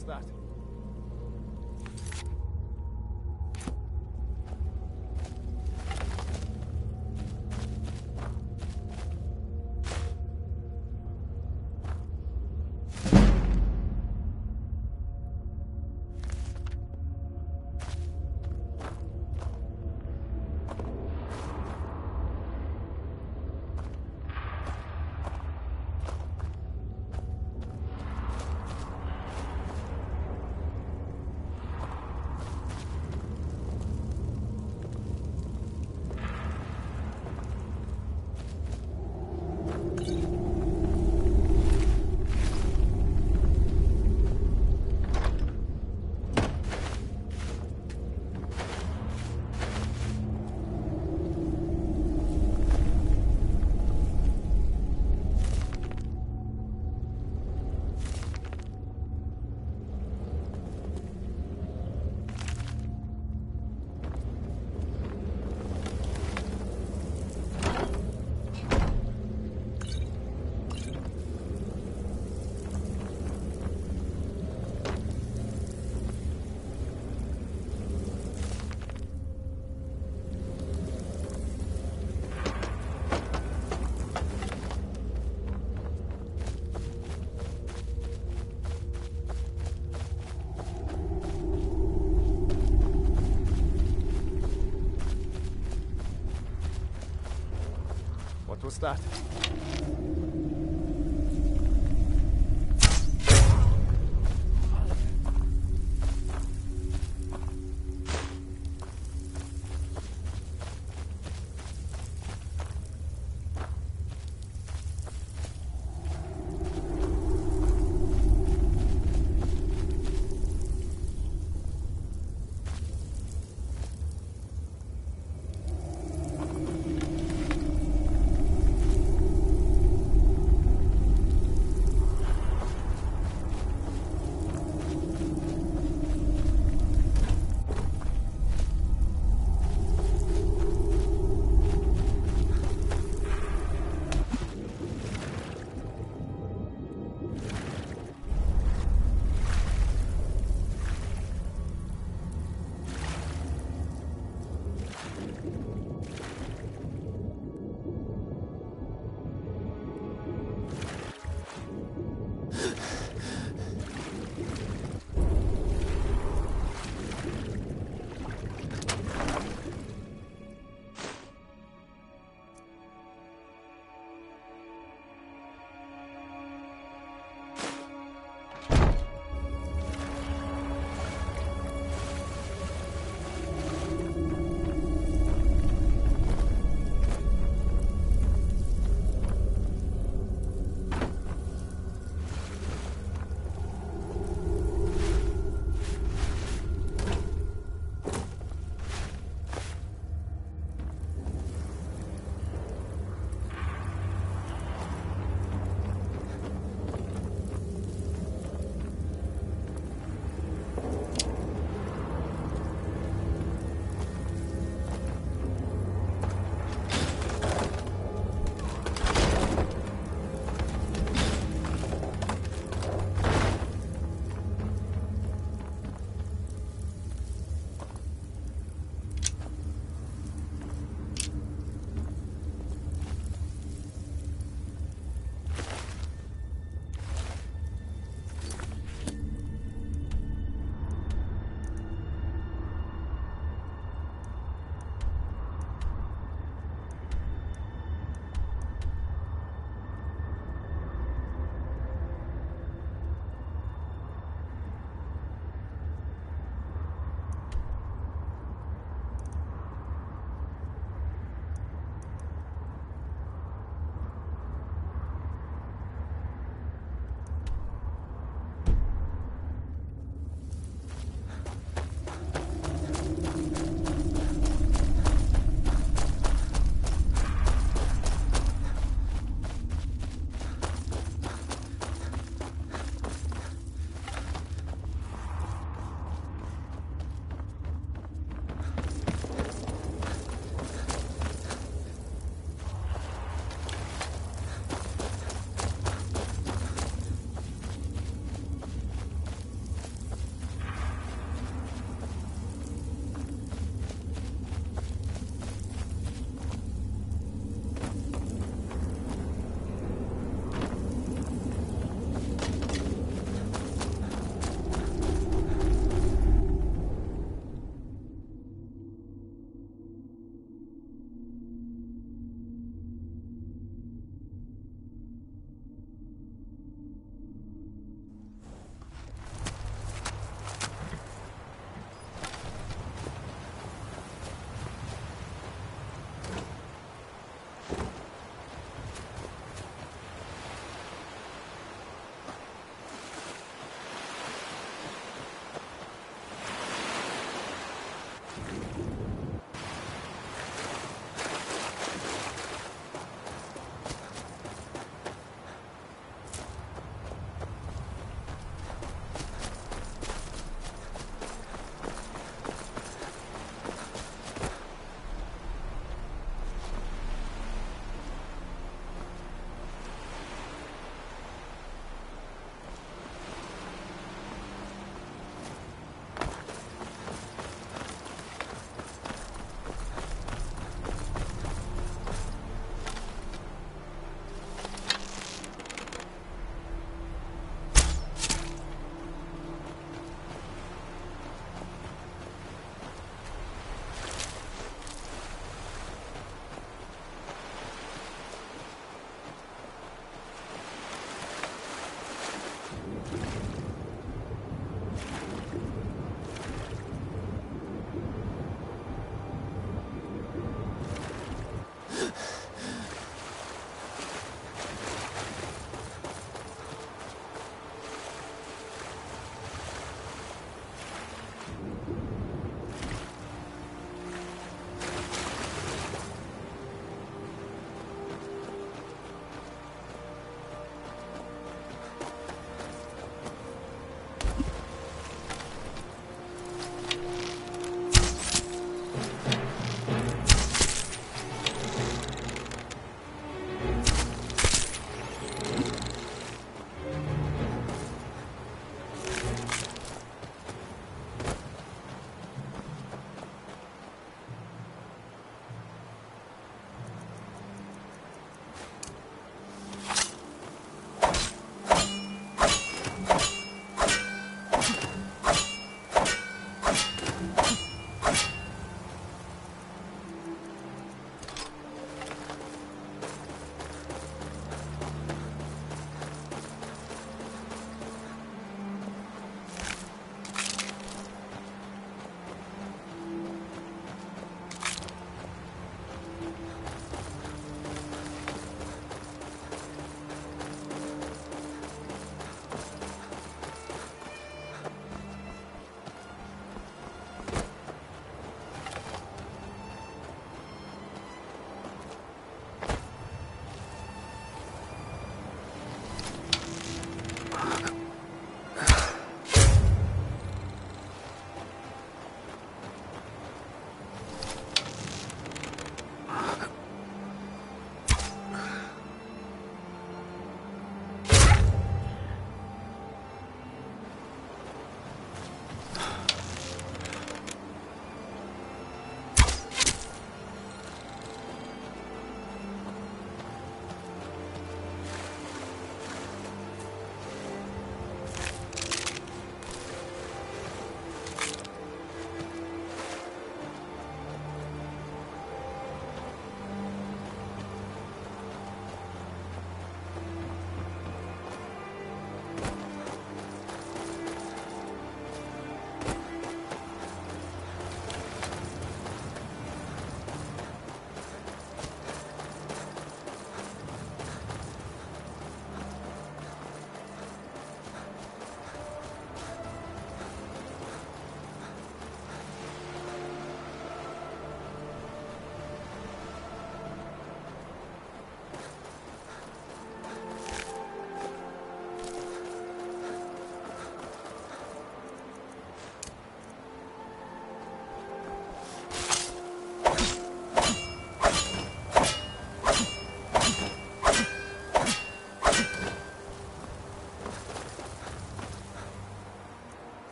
What's that? What was that?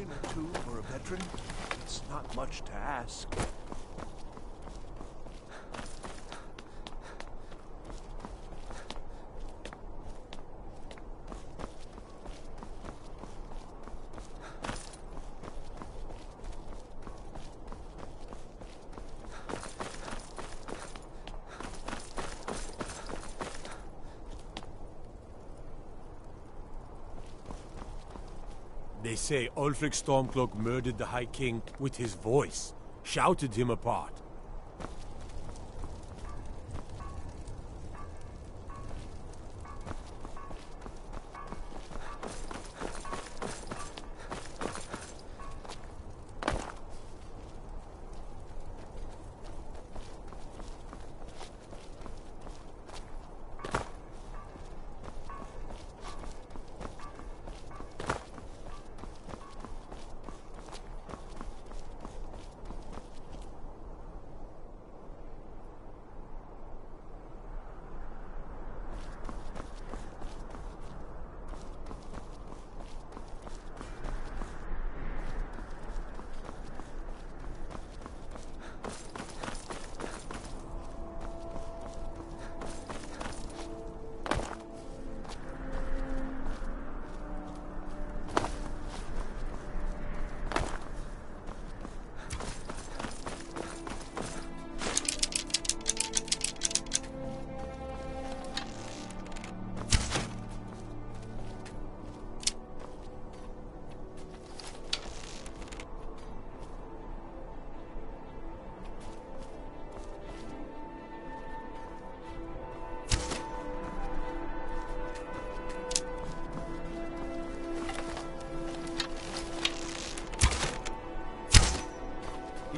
coin or two for a veteran? It's not much to ask. They say Ulfric Stormcloak murdered the High King with his voice, shouted him apart.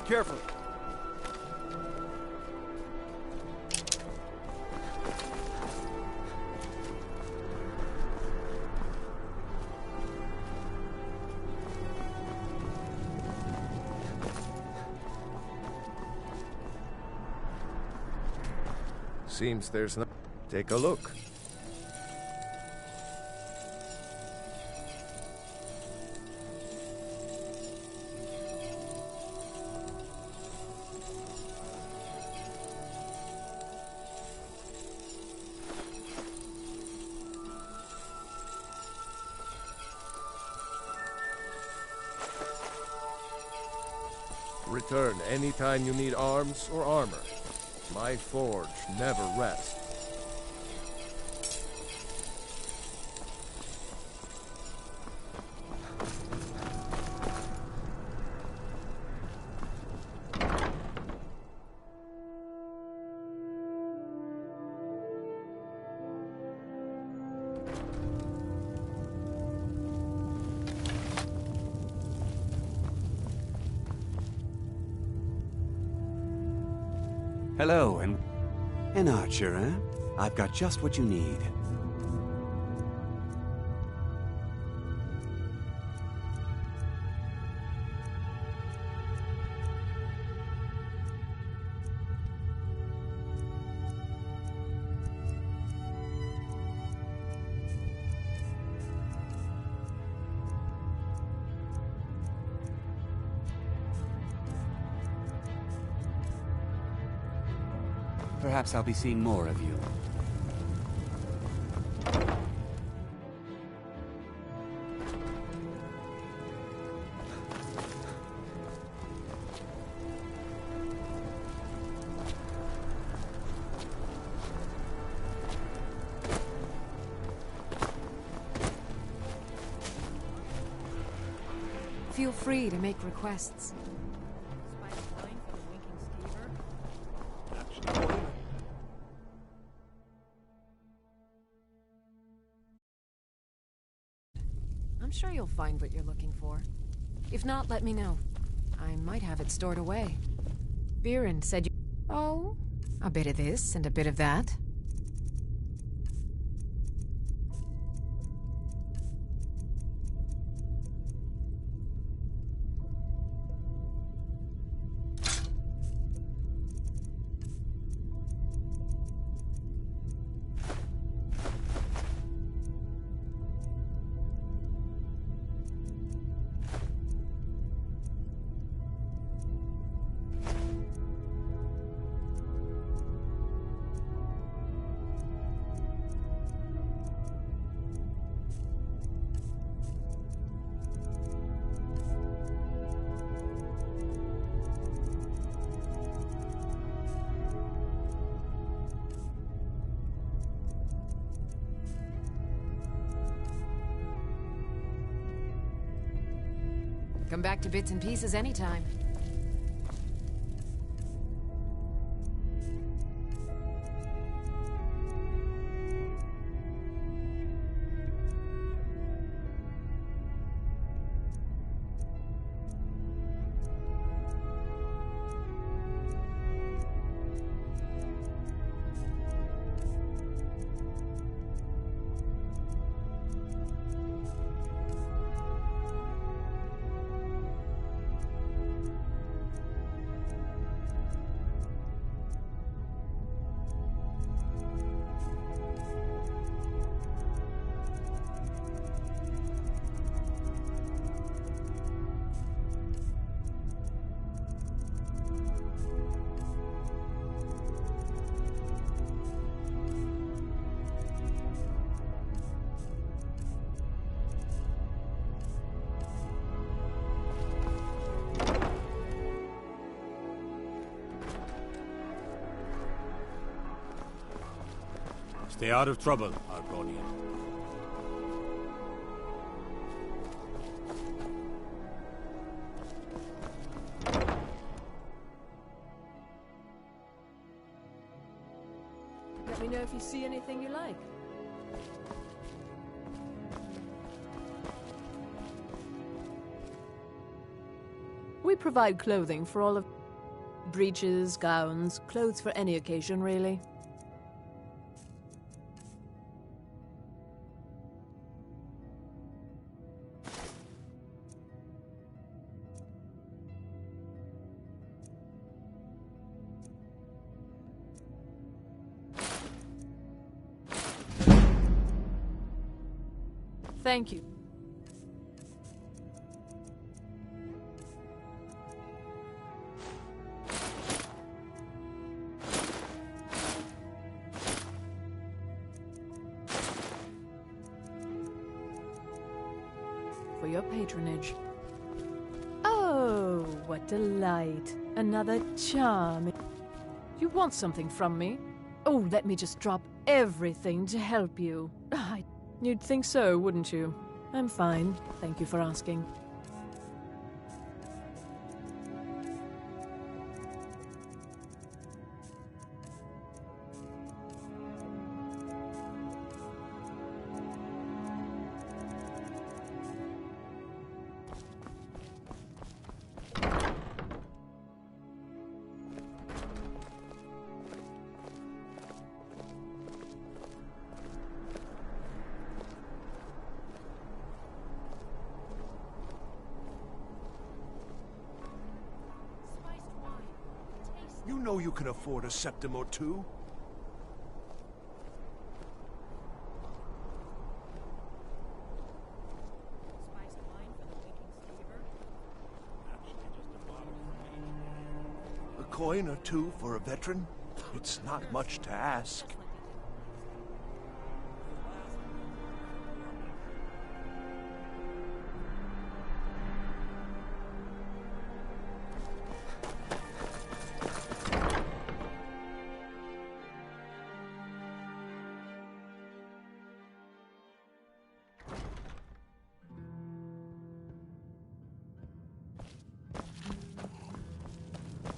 Careful. Seems there's no... Take a look. Return anytime you need arms or armor. My forge never rests. Hello, and... An archer, eh? I've got just what you need. Perhaps I'll be seeing more of you. Feel free to make requests. I'm sure you'll find what you're looking for. If not, let me know. I might have it stored away. Viren said you... Oh, a bit of this and a bit of that. Come back to bits and pieces anytime. Stay out of trouble, Argonian. Let me know if you see anything you like. We provide clothing for all of... breeches, gowns, clothes for any occasion, really. Thank you. For your patronage. Oh, what delight. Another charm. You want something from me? Oh, let me just drop everything to help you. You'd think so, wouldn't you? I'm fine. Thank you for asking. You know you can afford a septim or two. A coin or two for a veteran? It's not much to ask.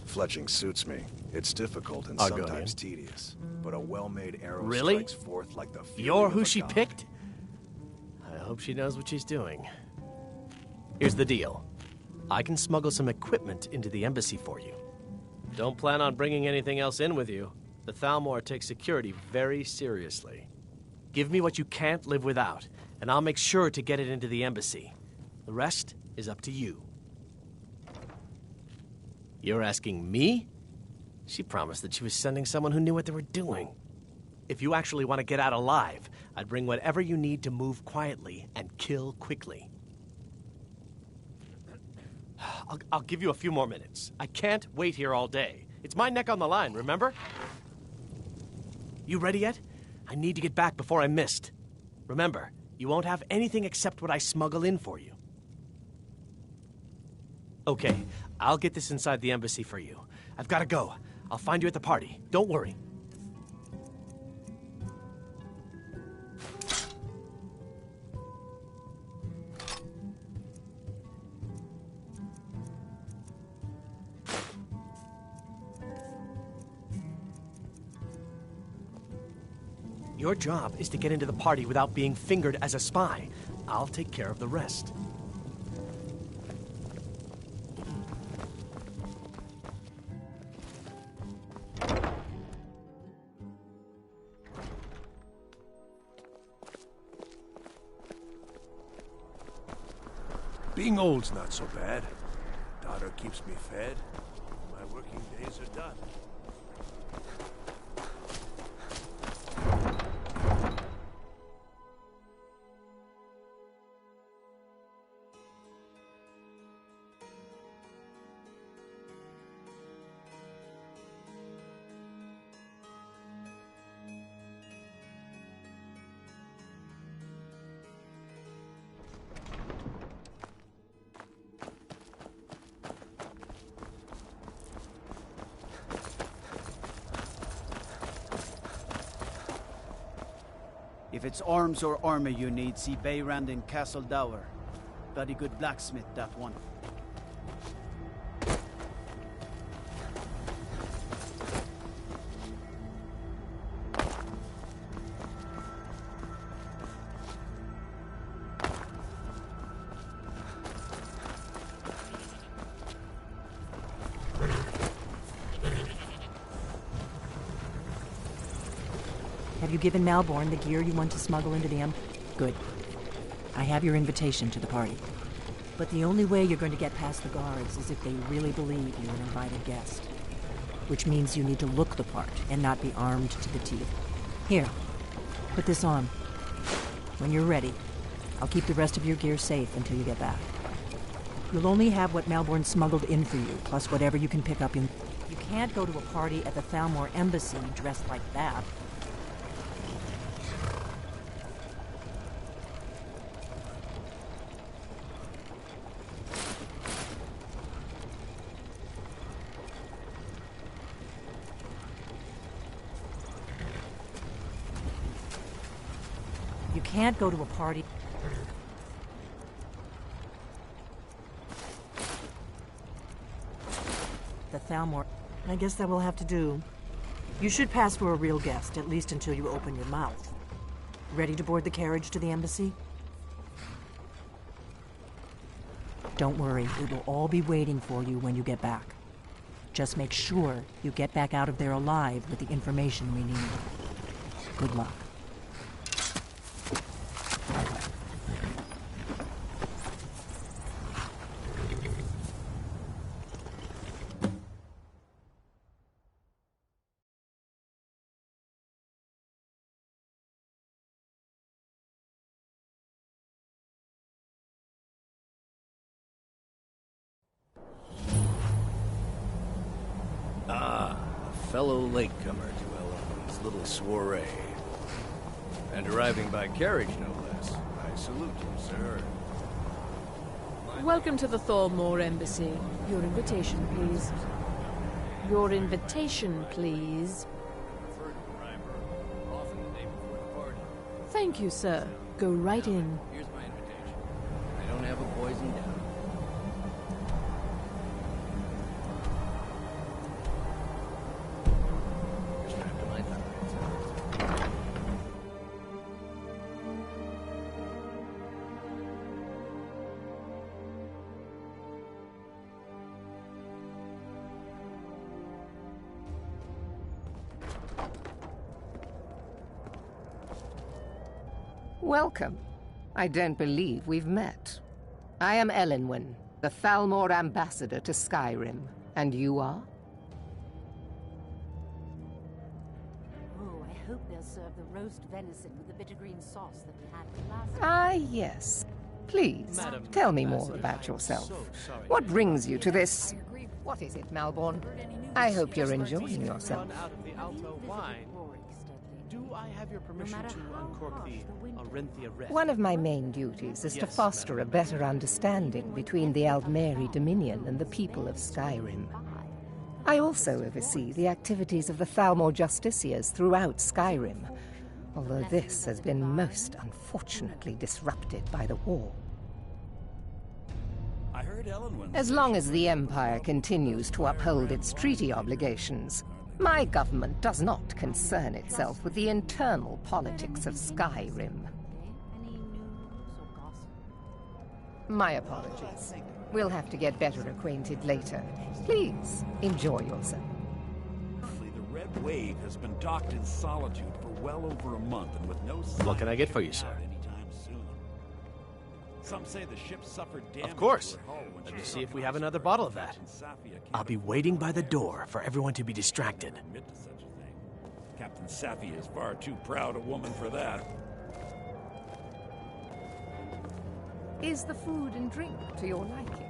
Fletching suits me. It's difficult and Argonian. sometimes tedious, but a well-made arrow Really? strikes forth like the fury You're of who a she god. picked? I hope she knows what she's doing. Here's the deal. I can smuggle some equipment into the embassy for you. Don't plan on bringing anything else in with you. The Thalmor takes security very seriously. Give me what you can't live without, and I'll make sure to get it into the embassy. The rest is up to you. You're asking me? She promised that she was sending someone who knew what they were doing. If you actually want to get out alive, I'd bring whatever you need to move quietly and kill quickly. I'll give you a few more minutes. I can't wait here all day. It's my neck on the line, remember? You ready yet? I need to get back before I'm missed. Remember, you won't have anything except what I smuggle in for you. Okay, I'll get this inside the embassy for you. I've got to go. I'll find you at the party. Don't worry. Your job is to get into the party without being fingered as a spy. I'll take care of the rest. Being old's not so bad. Daughter keeps me fed. My working days are done. If it's arms or armor you need, see Bayrand in Castle Dower. Bloody good blacksmith, that one. Have you given Malborn the gear you want to smuggle into the Good. I have your invitation to the party. But the only way you're going to get past the guards is if they really believe you're an invited guest. Which means you need to look the part and not be armed to the teeth. Here, put this on. When you're ready, I'll keep the rest of your gear safe until you get back. You'll only have what Malborn smuggled in for you, plus whatever you can pick up in... You can't go to a party at the Thalmor Embassy dressed like that. You can't go to a party... The Thalmor... I guess that will have to do. You should pass for a real guest, at least until you open your mouth. Ready to board the carriage to the embassy? Don't worry, it will all be waiting for you when you get back. Just make sure you get back out of there alive with the information we need. Good luck. Ah, a fellow latecomer to Ellen's little soiree. And arriving by carriage, no less. I salute you, sir. Welcome to the Thalmor Embassy. Your invitation, please. Your invitation, please. Thank you, sir. Go right in. Here's my invitation. I don't have a poison down. Welcome. I don't believe we've met. I am Elenwen, the Thalmor ambassador to Skyrim. And you are? Oh, I hope they'll serve the roast venison with the bitter green sauce that we had last time. Ah, yes. Please, Madam tell me more Ambassador, about yourself. so sorry. What brings you to this... What is it, Malborn? I hope you're enjoying yourself. Run out of the Alto wine. Do I have your permission to uncork the Arinthia Red? One of my main duties is to Yes, foster a madam. better understanding between the Aldmeri Dominion and the people of Skyrim. I also oversee the activities of the Thalmor Justiciars throughout Skyrim, although this has been most unfortunately disrupted by the war. I heard Ellenwen. As long as the Empire continues to uphold its treaty obligations, My government does not concern itself with the internal politics of Skyrim. My apologies. We'll have to get better acquainted later. Please, enjoy yourself. The Red Wave has been docked in solitude for well over a month and with no sign What can I get for you, sir? anytime soon. Some say the ship suffered damage. Of course. to her hull when Let she me see if we struck have an another iceberg. bottle of that. Captain Safia can't I'll be waiting by the door for everyone to be distracted. admit to such a thing. Captain Safia is far too proud a woman for that. Is the food and drink to your liking?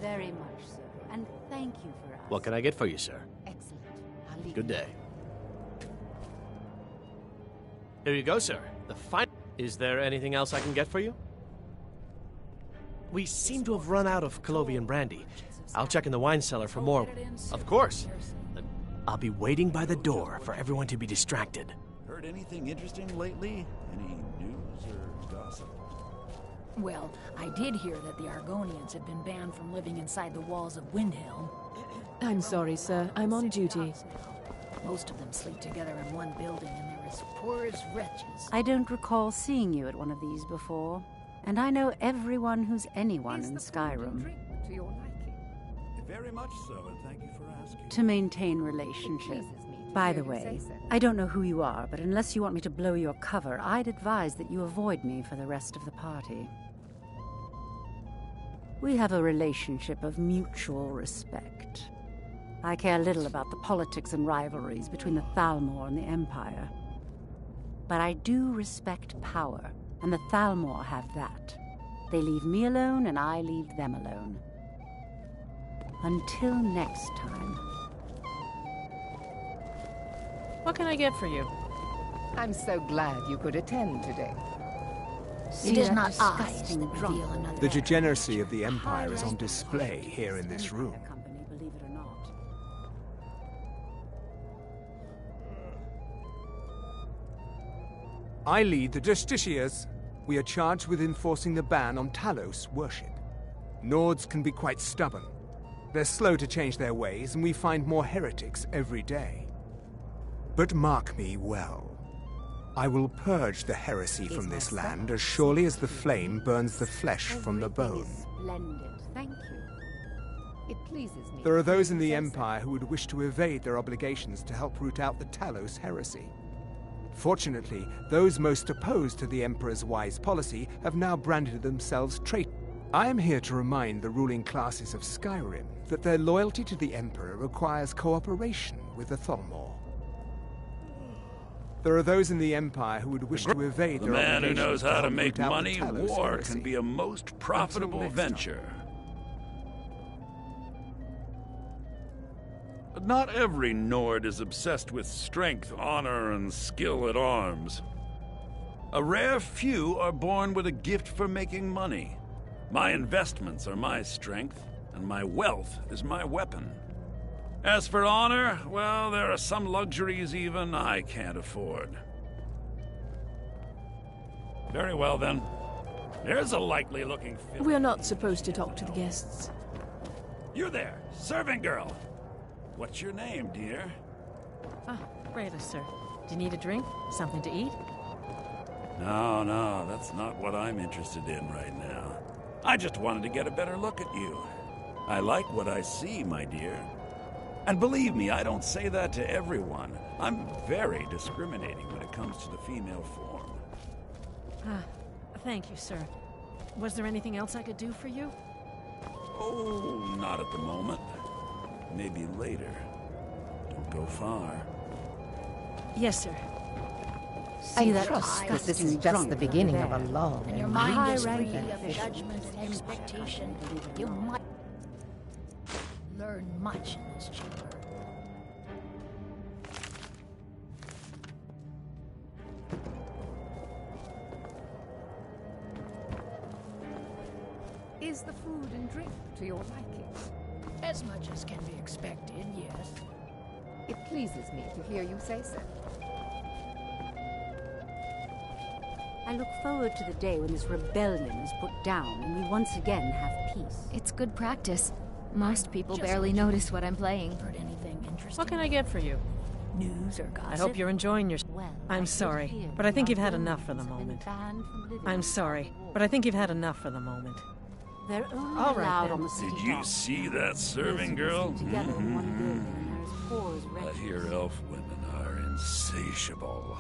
Very much so. And thank you for asking. What can I get for you, sir? Excellent. I'll leave Good you. day. Here you go, sir. The fine. Is there anything else I can get for you? We seem to have run out of Colovian brandy. I'll check in the wine cellar for more. Of course. I'll be waiting by the door for everyone to be distracted. Heard anything interesting lately? Any news or gossip? Well, I did hear that the Argonians have been banned from living inside the walls of Windhelm. I'm sorry, sir. I'm on duty. Most of them sleep together in one building, and they're as poor as wretches. I don't recall seeing you at one of these before. And I know everyone who's anyone in Skyrim. To your liking. Very much so, and thank you for asking. To maintain relationship. By the way, I don't know who you are, but unless you want me to blow your cover, I'd advise that you avoid me for the rest of the party. We have a relationship of mutual respect. I care little about the politics and rivalries between the Thalmor and the Empire. But I do respect power, and the Thalmor have that. They leave me alone, and I leave them alone. Until next time. What can I get for you? I'm so glad you could attend today. It is not us that disgusting reveal another. The degeneracy of the Empire is on display here in this room. Company, believe it or not. I lead the Justiciars. We are charged with enforcing the ban on Talos worship. Nords can be quite stubborn. They're slow to change their ways, and we find more heretics every day. But mark me well. I will purge the heresy from this land as surely as the flame burns the flesh from the bone. Splendid, thank you. It pleases me. There are those in the Empire who would wish to evade their obligations to help root out the Talos heresy. Fortunately, those most opposed to the Emperor's wise policy have now branded themselves traitors. I am here to remind the ruling classes of Skyrim that their loyalty to the Emperor requires cooperation with the Thalmor. There are those in the Empire who would wish to evade The their man who obligations knows to how to help make root out the money, Talos war heresy. can be a most profitable next time. venture. But not every Nord is obsessed with strength, honor, and skill at arms. A rare few are born with a gift for making money. My investments are my strength, and my wealth is my weapon. As for honor, well, there are some luxuries even I can't afford. Very well, then. There's a likely-looking figure. We're not supposed to talk to the guests. You there, servant girl. What's your name, dear? Ah, Rayla, sir. Do you need a drink? Something to eat? No, that's not what I'm interested in right now. I just wanted to get a better look at you. I like what I see, my dear. And believe me, I don't say that to everyone. I'm very discriminating when it comes to the female form. Ah, thank you, sir. Was there anything else I could do for you? Oh, not at the moment. Maybe later. Don't go far. Yes, sir. I that trust that this is disgusting just drunk the beginning of over a there. long When your and mind is free high-ranking of mission. judgment and expectation, you might learn much in this chamber. Is the food and drink to your liking? As much as can be expected, yes. It pleases me to hear you say so. I look forward to the day when this rebellion is put down and we once again have peace. It's good practice. Most people barely notice what I'm playing. Heard anything What can I get for you? News or gossip? I hope you're enjoying your... Well, I'm sorry, but I think you've had enough for the moment. I'm sorry, but I think you've had enough for the moment. They're only All right, allowed then. on the city Did you dock. see that serving girl? Together in one building, and they're as poor as I wretches. hear elf women are insatiable.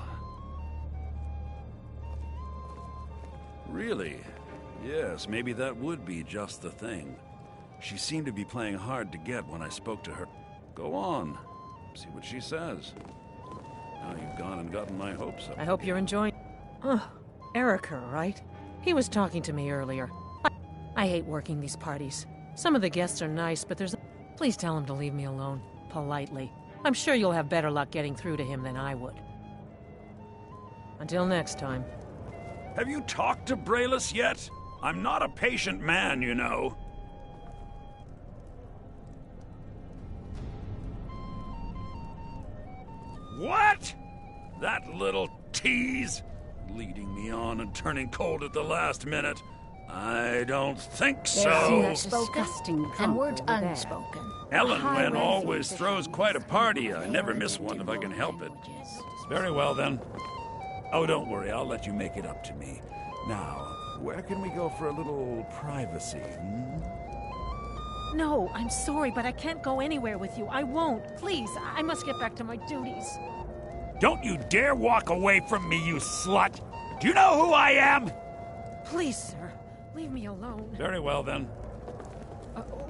Really? Yes, maybe that would be just the thing. She seemed to be playing hard to get when I spoke to her. Go on. See what she says. Now you've gone and gotten my hopes up. I hope you're enjoying... Erica, right? He was talking to me earlier. I hate working these parties. Some of the guests are nice, but there's... Please tell him to leave me alone. Politely. I'm sure you'll have better luck getting through to him than I would. Until next time. Have you talked to Brayless yet? I'm not a patient man, you know. What? That little tease? Leading me on and turning cold at the last minute. I don't think so. There's disgusting drunk and words over there. unspoken. Ellen High Wynn ranking always official throws quite a party. I never miss one if I can help it. Very well, then. Oh, don't worry. I'll let you make it up to me. Now, where can we go for a little privacy? No, I'm sorry, but I can't go anywhere with you. I won't. Please, I must get back to my duties. Don't you dare walk away from me, you slut! Do you know who I am? Please, sir. Leave me alone. Very well, then.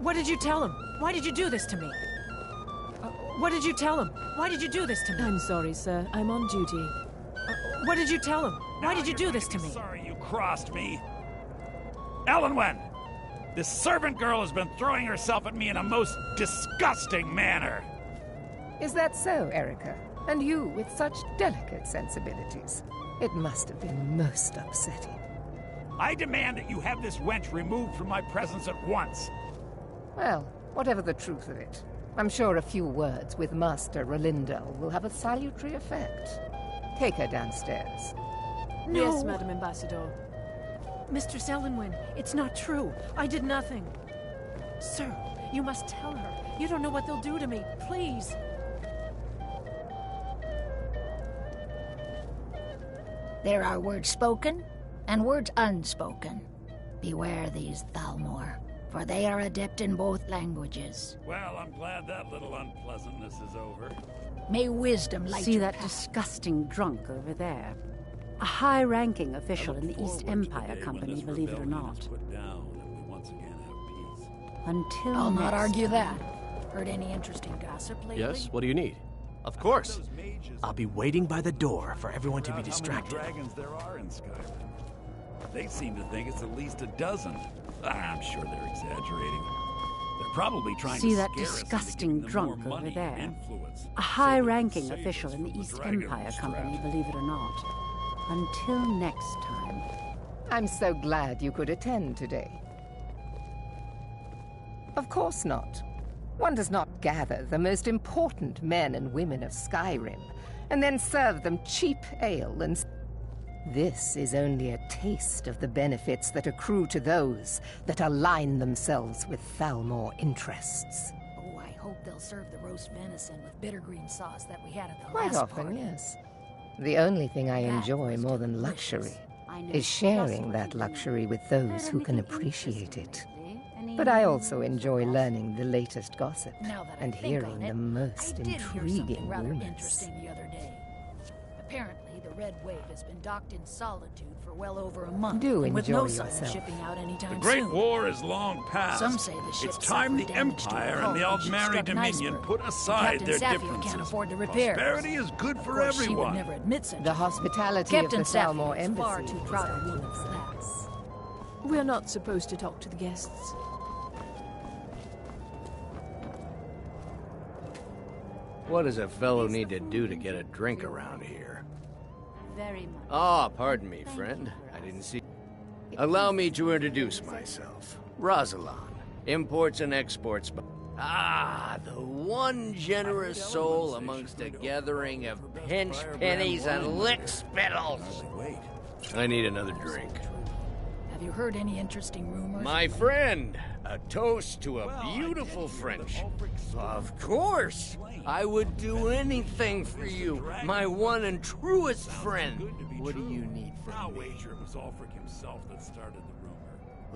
What did you tell him? Why did you do this to me? What did you tell him? Why did you do this to me? I'm sorry, sir. I'm on duty. What did you tell him? Why Now did you you're do going this to to be me? Sorry you crossed me. Ellen Wen, this servant girl has been throwing herself at me in a most disgusting manner. Is that so, Erica? And you with such delicate sensibilities. It must have been most upsetting. I demand that you have this wench removed from my presence at once. Well, whatever the truth of it, I'm sure a few words with Master Rolindel will have a salutary effect. Take her downstairs. No. Yes, Madam Ambassador. Mr. Sellenwyn, it's not true. I did nothing. Sir, you must tell her. You don't know what they'll do to me. Please. There are words spoken and words unspoken. Beware these Thalmor, for they are adept in both languages. Well, I'm glad that little unpleasantness is over. May wisdom light See your that path. disgusting drunk over there? A high-ranking official in the East Empire Company, believe it or not. Until I'll not next argue time. that. Heard any interesting gossip lately? Yes, what do you need? Of course. I'll be waiting by the door for everyone to be distracted. How many dragons there are in Skyrim? They seem to think it's at least a dozen. I'm sure they're exaggerating. They're probably trying See to that scare us into disgusting giving them drunk more over money there? and influence, A so they high-ranking can save official us in the from East dragon Empire trap. Company, believe it or not. Until next time. I'm so glad you could attend today. Of course not. One does not gather the most important men and women of Skyrim and then serve them cheap ale and... This is only a taste of the benefits that accrue to those that align themselves with Thalmor interests. Oh, I hope they'll serve the roast venison with bitter green sauce that we had at the Quite last often, party. yes. The only thing I That enjoy was more than delicious. luxury I know is just sharing what that you luxury with those who can Better make it appreciate it. interesting, lately. But I also enjoy learning the latest gossip Now that I and think hearing on the it, most I did hear intriguing something rather rumors. interesting the other day. Apparently, the Red Wave has been docked in solitude for well over a month, Do and with no enjoy sign of yourself. shipping out anytime The Great soon. War is long past. Some say the ship it's time the suffered damage to Empire her and the hull when she Aldmeri struck an Dominion iceberg. put aside Captain their Saffiel differences. can't afford the repairs. Prosperity is good Of for course, she would everyone. never admit such The a thing. hospitality Captain of the Thalmor Saffiel is far Embassy too is proud our a woman rules. for that. We're not supposed to talk to the guests. What does a fellow need to do to get a drink around here? Very much. Ah, pardon me, friend. I didn't see... Allow me to introduce myself. Rosalan, imports and exports... Ah, the one generous soul amongst a gathering of pinch pennies and lick spittles. I need another drink. you heard any interesting rumors? My friend, a toast to a beautiful friendship. Of course! I would do anything for you, my one and truest friend. What do you need from me? wager it was Ulfric himself that started the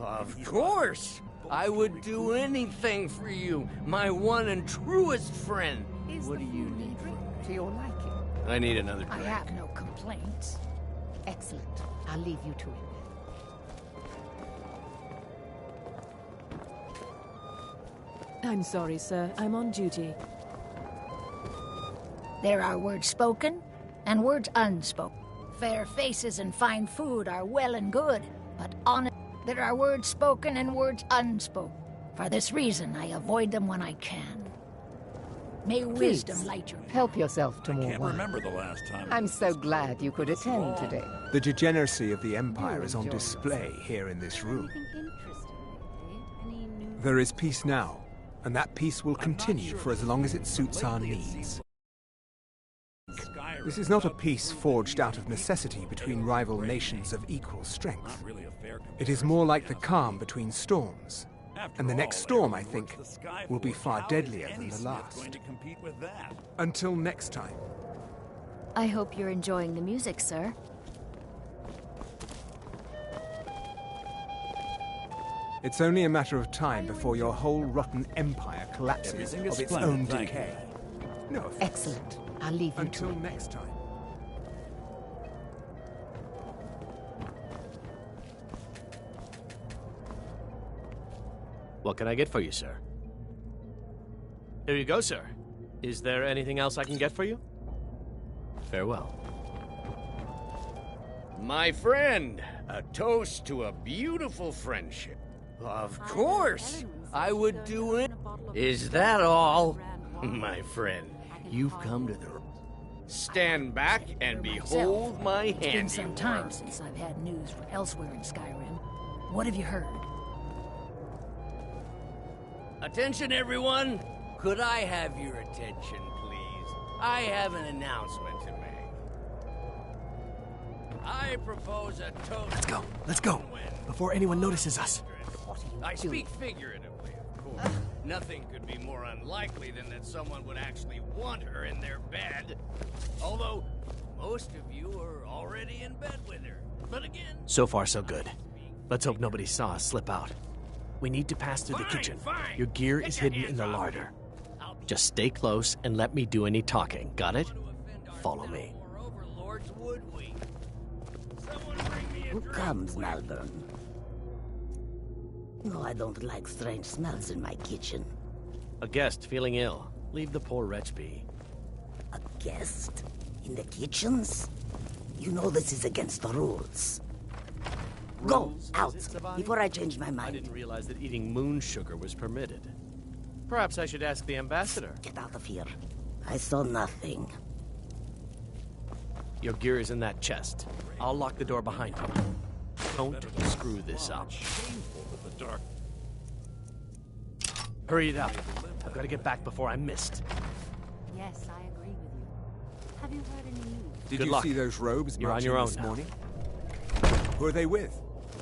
rumor. Of course! I would do anything for you, my one and truest friend. What do you need from me? To your liking. I need another I drink. have no complaints. Excellent. I'll leave you to it. I'm sorry, sir. I'm on duty. There are words spoken and words unspoken. Fair faces and fine food are well and good, but there are words spoken and words unspoken. For this reason, I avoid them when I can. May wisdom light your path. Help yourself to more Can't wine. remember the last time. I'm so glad you could attend today. The degeneracy of the Empire is on display here in this room. There is peace now, and that peace will continue for as long as it suits our needs. This is not a peace forged out of necessity between rival nations of equal strength. It is more like the calm between storms. And the next storm, I think, will be far deadlier than the last. Until next time. I hope you're enjoying the music, sir. It's only a matter of time before your whole rotten empire collapses Everything is of its splendid, own thank decay. No offense. Excellent. I'll leave you Until to it. next time. What can I get for you, sir? Here you go, sir. Is there anything else I can get for you? Farewell. My friend, a toast to a beautiful friendship. Of course! I would do it. Is that all? My friend, you've come to the... Stand back and behold my It's been some handiwork. time since I've had news from elsewhere in Skyrim. What have you heard? Attention, everyone! Could I have your attention, please? I have an announcement to make. I propose a toast... Let's go. Let's go. Before anyone notices us. I speak figuratively, of course. Nothing could be more unlikely than that someone would actually want her in their bed. Although, most of you are already in bed with her. But again... So far, so good. Let's hope nobody saw us slip out. We need to pass through the kitchen. fine. Your gear is hidden in the larder. Just stay close and let me do any talking. Got it? Follow me. Overlords, would we? Someone bring me a Who drink. comes, Malvern? No, I don't like strange smells in my kitchen. A guest feeling ill. Leave the poor wretch be. A guest? In the kitchens? You know this is against the rules. Go, Rules? out, Is it, Savani? before I change my I mind. didn't realize that eating moon sugar was permitted. Perhaps I should ask the ambassador. Get out of here. I saw nothing. Your gear is in that chest. I'll lock the door behind you. Don't screw this up. Shameful with the dark. Hurry it up. I've got to get back before I'm missed. Yes, I agree with you. Have you heard any news? Did Good you luck. see those robes You're on marching your own this now. morning? Who are they with?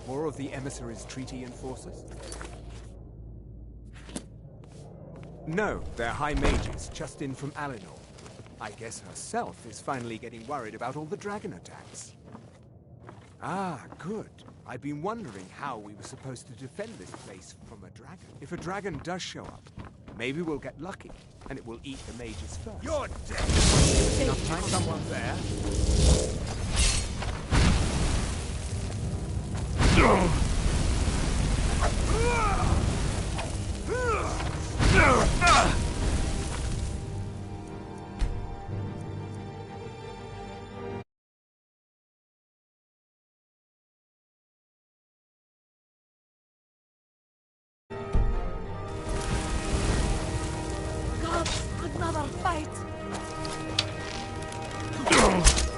More of the emissaries' treaty enforcers? No, they're high mages, just in from Alinor. I guess herself is finally getting worried about all the dragon attacks. Ah, good. I've been wondering how we were supposed to defend this place from a dragon. If a dragon does show up, maybe we'll get lucky, and it will eat the mages first. You're dead! Enough time, someone there. Another fight!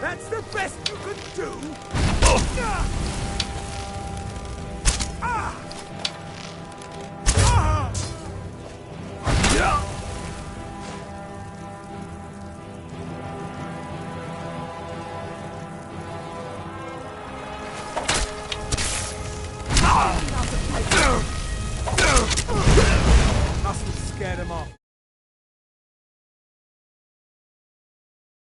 That's the best you could do! scare them off.